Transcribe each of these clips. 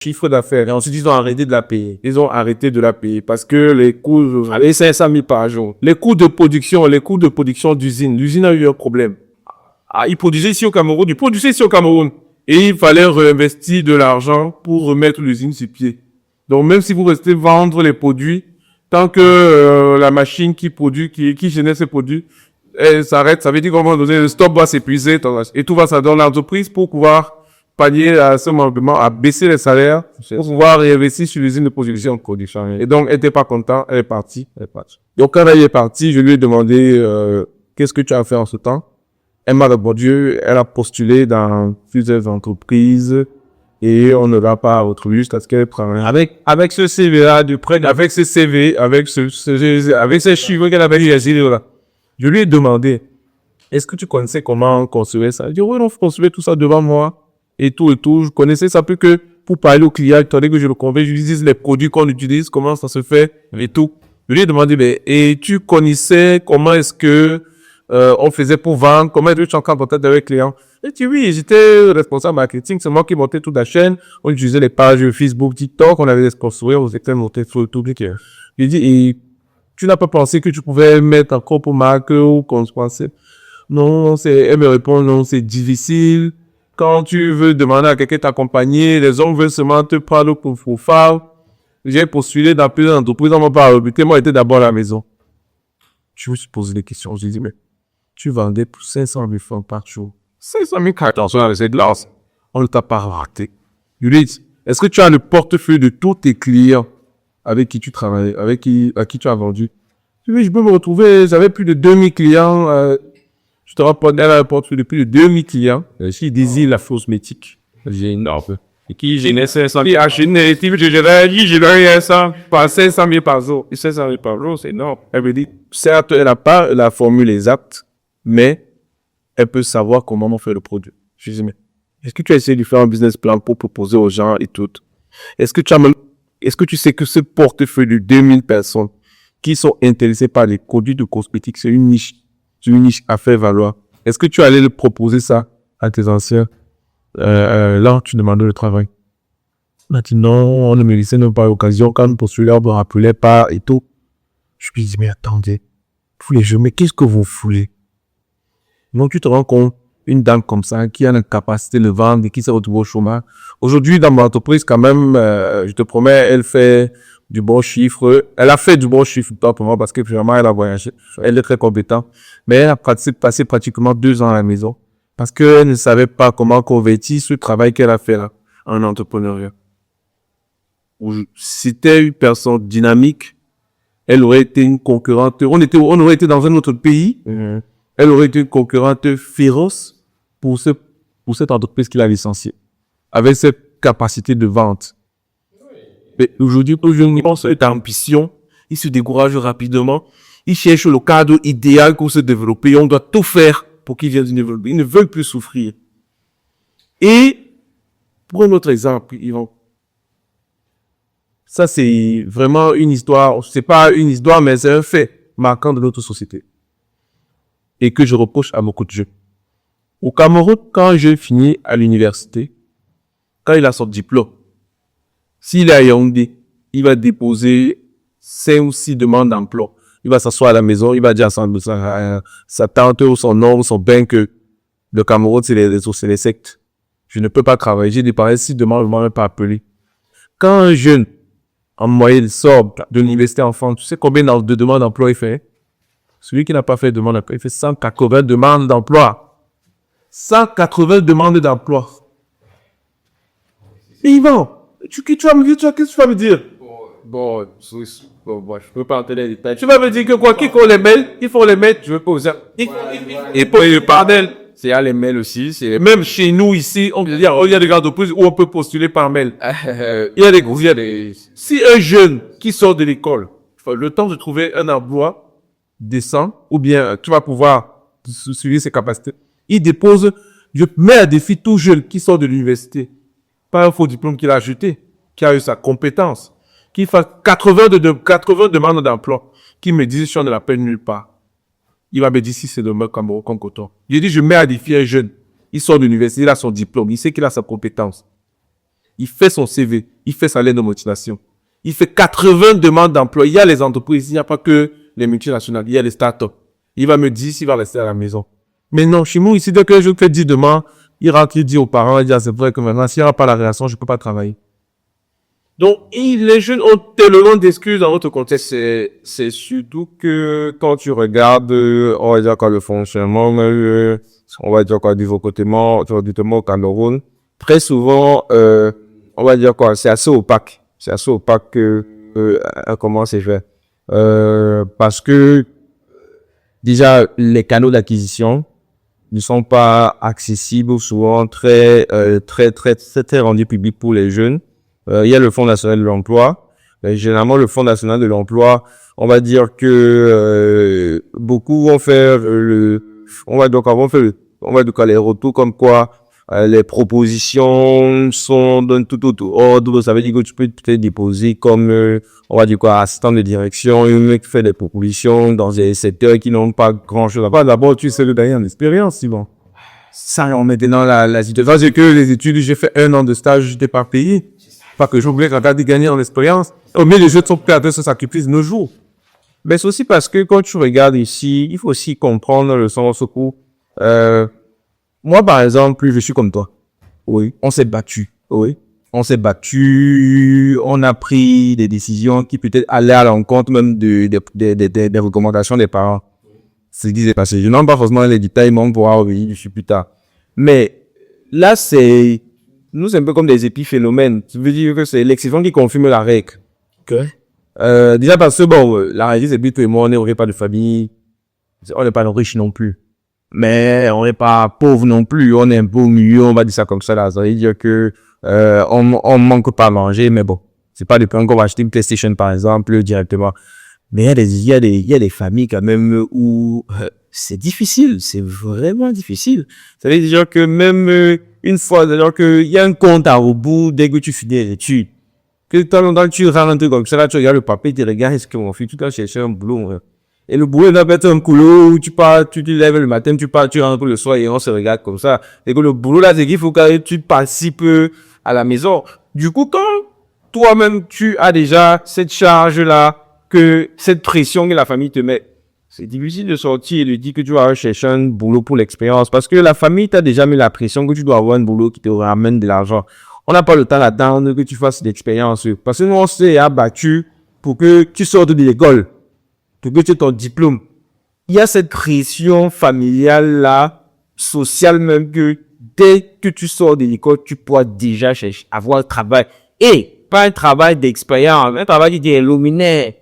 chiffre d'affaires. Et ensuite, ils ont arrêté de la payer. Ils ont arrêté de la payer parce que les coûts, avaient 500 000 par jour. Les coûts de production d'usine. L'usine a eu un problème. Ah, ils produisaient ici au Cameroun. Et il fallait réinvestir de l'argent pour remettre l'usine sur pied. Donc, même si vous restez vendre les produits, tant que la machine qui produit, qui génère ces produits, elle s'arrête, ça veut dire qu'à un moment donné, le stock va s'épuiser et tout va ça dans l'entreprise pour pouvoir pallier à ce manquement, à baisser les salaires, pour pouvoir réinvestir sur l'usine de production. Et donc, elle était pas contente, elle est partie. Donc, quand elle est partie, je lui ai demandé, qu'est-ce que tu as fait en ce temps? Elle m'a répondu, elle a postulé dans plusieurs entreprises et on ne l'a pas retrouvée jusqu'à ce qu'elle prenne. Avec ce CV-là de près, Avec ce CV, avec ces chiffres qu'elle avait eu, là. Je lui ai demandé, est-ce que tu connaissais comment construire ça? Il dit, oui, non, faut construire tout ça devant moi. Et tout. Je connaissais ça plus que pour parler au client, tandis que je le convainc, je lui dis les produits qu'on utilise, comment ça se fait, et tout. Je lui ai demandé, mais, et tu connaissais comment est-ce que, on faisait pour vendre, comment est-ce que tu es en contact avec les clients? Il dit, oui, j'étais responsable marketing, c'est moi qui montais toute la chaîne, on utilisait les pages Facebook, TikTok, on avait des sponsors, on était monté sur tout. Il dit, et tu n'as pas pensé que tu pouvais mettre en propre marque ou qu'on se pensait? Non, elle me répond, non, c'est difficile. Quand tu veux demander à quelqu'un de t'accompagner, les hommes veulent seulement te prendre pour phare. J'ai postulé dans plusieurs entreprises, on m'a pas rebuté. Moi, j'étais d'abord à la maison. Je me suis posé des questions. Je lui ai dit, mais tu vendais pour 500 000 francs par jour. 500 000 cartes avec cette glace. On ne t'a pas raté. Je lui ai dit, est-ce que tu as le portefeuille de tous tes clients avec qui tu travailles, à qui tu as vendu? Je lui ai dit, je peux me retrouver, j'avais plus de 2000 clients, je te rapporte, elle a un portefeuille de plus de 2000 clients. qui désire la cosmétique. J'ai une offre. Et qui génère 500 Il a acheté, je rien ça, par 500 000 par jour. Et 500 000 par jour, c'est énorme. Elle me dit, certes, elle n'a pas la formule exacte, mais elle peut savoir comment on fait le produit. Je lui dis, mais est-ce que tu as essayé de faire un business plan pour proposer aux gens et tout? Est-ce que tu sais que ce portefeuille de 2000 personnes qui sont intéressées par les produits de cosmétiques, c'est une niche à faire valoir. Est-ce que tu allais le proposer ça à tes anciens? Là, tu demandais le travail. On a dit non, on ne me laissait même pas l'occasion. Quand nous postulons, on ne me rappelait pas et tout. Je lui dis, mais attendez, tous les jours, mais qu'est-ce que vous voulez? Donc, tu te rends compte, une dame comme ça, qui a la capacité de vendre et qui s'est retrouvée au chômage. Aujourd'hui, dans mon entreprise, quand même, je te promets, elle fait du bon chiffre. Elle a fait du bon chiffre, pas pour moi, parce que vraiment, elle a voyagé. Elle est très compétente. Mais elle a passé pratiquement 2 ans à la maison. Parce qu'elle ne savait pas comment convertir ce travail qu'elle a fait là, en entrepreneuriat. Si c'était une personne dynamique, elle aurait été une concurrente. On aurait été dans un autre pays. Elle aurait été une concurrente féroce pour cette entreprise qu'il a licenciée. Avec cette capacité de vente. Mais aujourd'hui, pour une cette ambition, il se décourage rapidement. Il cherche le cadre idéal pour se développer. On doit tout faire pour qu'ils viennent se développer. Ils ne veulent plus souffrir. Et, pour un autre exemple, ça c'est vraiment une histoire, c'est pas une histoire, mais c'est un fait marquant de notre société. Et que je reproche à beaucoup de jeunes. Au Cameroun, quand un jeune finit à l'université, quand il a son diplôme, s'il est à Yaoundé, il va déposer 5 ou 6 demandes d'emploi. Il va s'asseoir à la maison, il va dire à sa tante ou son oncle, son bain que le Cameroun, c'est les réseaux, c'est les sectes. Je ne peux pas travailler, j'ai déposé 6 demandes, je ne m'en pas appelé. Quand un jeune, en moyenne, sort de l'université en France, tu sais combien de demandes d'emploi il fait? Celui qui n'a pas fait de demande d'emploi, il fait 180 demandes d'emploi. 180 demandes d'emploi. Et Yvan, qu'est-ce que tu vas me dire? Bon, je peux pas entrer dans les détails. Tu vas me dire que quoi, qu'il faut les mails, je veux pas oser. Et pour le panel, c'est à les mails aussi, Même chez nous ici, il y a des grandes entreprises où on peut postuler par mail. Il y a des Si un jeune qui sort de l'école, le temps de trouver un emploi décent, ou bien tu vas pouvoir suivre ses capacités, il dépose, je mets à défi tout jeune qui sort de l'université, pas un faux diplôme qu'il a acheté, qui a eu sa compétence, qui fait 80 demandes d'emploi, qui me dit si on ne l'appelle nulle part. Il va me dire si c'est de meurtre Cameroun comme coton. J'ai dit, je mets à défi un jeune. Il sort de l'université, il a son diplôme, il sait qu'il a sa compétence. il fait son CV, il fait sa lettre de motivation. Il fait 80 demandes d'emploi. Il y a les entreprises, il n'y a pas que les multinationales, il y a les startups. Il va me dire s'il va rester à la maison. Mais non, chez nous, ici, dès que je fais 10 demandes, il rentre, il dit aux parents, il dit, ah, c'est vrai que maintenant, s'il n'y aura pas la réaction, je ne peux pas travailler. Donc, les jeunes ont tellement d'excuses dans notre contexte. C'est surtout que quand tu regardes, on va dire quoi, le fonctionnement, on va dire quoi, du recrutement au Cameroun, très souvent, on va dire quoi, c'est assez opaque. C'est assez opaque comment c'est fait. Parce que, déjà, les canaux d'acquisition ne sont pas accessibles ou souvent très rendus publics pour les jeunes. Il y a le Fonds national de l'emploi. Généralement, le Fonds national de l'emploi, on va dire que beaucoup vont faire on va dire les retours comme quoi les propositions sont d'un tout autre ordre. Ça veut dire que tu peux te déposer comme on va dire quoi, assistant de direction, un mec fait des propositions dans des secteurs qui n'ont pas grand-chose à voir. D'abord, tu sais le dernier en expérience, Simon. Ça, on maintenant la situation. C'est que les études, j'ai fait 1 an de stage, je n'étais pas payé. Pas que j'oubliais quand t'as gagner en expérience. Oh, mais les jeunes sont prêts à se sacrifier de nos jours. Mais c'est aussi parce que quand tu regardes ici, il faut aussi comprendre le sens au coup. Moi, par exemple, je suis comme toi. Oui. On s'est battu. Oui. On s'est battu. On a pris des décisions qui peut-être allaient à l'encontre même des recommandations des parents. C'est ce qui s'est passé. Je n'en pas forcément les détails, mais on pourra revenir dessus plus tard. Mais là, c'est un peu comme des épiphénomènes. Ça veut dire que c'est l'exception qui confirme la règle. Okay. Déjà parce que bon, la réalité c'est que toi et moi, on n'est pas de famille. On n'est pas riche non plus. Mais on n'est pas pauvre non plus. On est un peu au milieu, on va dire ça comme ça là. Ça veut dire que on manque pas à manger, mais bon, c'est pas depuis qu'on va acheter une PlayStation par exemple directement. Mais il y a des familles quand même où c'est difficile, c'est vraiment difficile. Ça veut dire que même une fois, c'est-à-dire qu'il y a un compte à rebours dès que tu finis les études. Que de temps en temps, tu rentres un truc comme ça, là, tu regardes le papier, tu regardes, est-ce que mon fils, tu dois chercher un boulot, hein. Et le boulot, il va être un boulot où tu pars, tu te lèves le matin, tu pars, tu rentres le soir et on se regarde comme ça. Et que le boulot, là, c'est qu'il faut que tu participes à la maison. Du coup, quand toi-même, tu as déjà cette charge-là, que cette pression que la famille te met, c'est difficile de sortir et de dire que tu vas chercher un boulot pour l'expérience parce que la famille t'a déjà mis la pression que tu dois avoir un boulot qui te ramène de l'argent. On n'a pas le temps d'attendre que tu fasses l'expérience parce que nous, on s'est abattu pour que tu sortes de l'école, pour que tu aies ton diplôme. Il y a cette pression familiale là, sociale même que dès que tu sors de l'école, tu pourras déjà chercher, avoir un travail. Et pas un travail d'expérience, un travail qui est luminaire.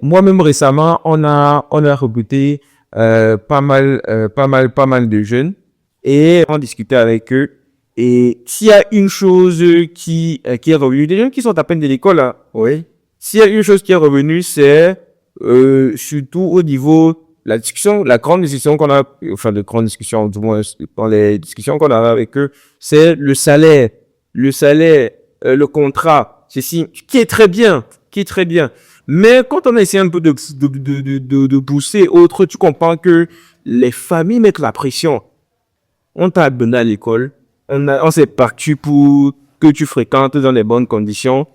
Moi-même récemment, on a recruté pas mal de jeunes et on discutait avec eux. Et s'il y a une chose qui est revenue, des jeunes qui sont à peine de l'école, hein, oui. S'il y a une chose qui est revenue, c'est surtout au niveau la discussion, la grande discussion qu'on a, enfin de grande discussion, du moins dans les discussions qu'on a avec eux, c'est le salaire, le contrat, ceci, qui est très bien. Mais quand on essaie un peu de pousser autre, tu comprends que les familles mettent la pression. On t'a abonné à l'école, on s'est battu pour que tu fréquentes dans les bonnes conditions.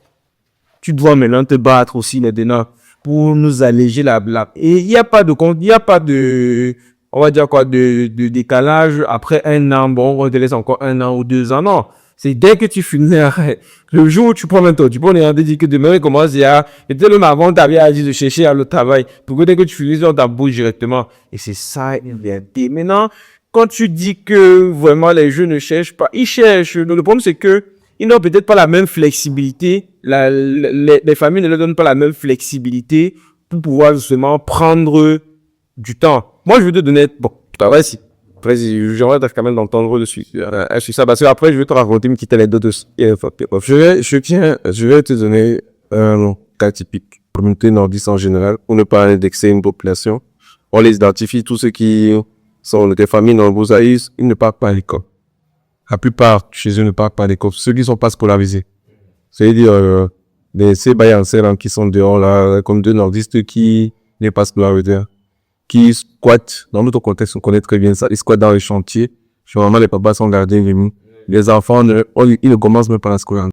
Tu dois maintenant te battre aussi maintenant pour nous alléger la blague. Et il n'y a pas de, on va dire quoi, de décalage après 1 an. Bon, on te laisse encore 1 an ou 2 ans. Non. C'est dès que tu finis, le jour où tu prends maintenant, tu prends les rendez-vous que demain, il commence à, et dès le avant, tu avais dit de chercher à le travail. Pour que dès que tu finis, on t'embauche directement. Et c'est ça, il vient. Maintenant, quand tu dis que vraiment les jeunes ne cherchent pas, ils cherchent. Le problème, c'est que ils n'ont peut-être pas la même flexibilité. Les familles ne leur donnent pas la même flexibilité pour pouvoir justement prendre du temps. Moi, je vais te donner, bon, vas-y. Après, j'aimerais quand même d'entendre dessus, sur ça, parce que après, je vais te raconter une petite anecdote aussi. Je vais te donner un cas typique. Communauté nordiste en général, pour ne pas indexer une population. On les identifie, tous ceux qui sont des familles nombreuses, ils ne partent pas à l'école. La plupart chez eux ne partent pas à l'école. Ceux qui ne sont pas scolarisés. C'est-à-dire, ces bailleurs qui sont dehors là, comme deux nordistes qui n'est pas scolarisés, qui squattent, dans notre contexte, on connaît très bien ça, ils squattent dans les chantiers. Généralement, les papas sont gardés, les enfants, ils ne commencent même pas la seconde.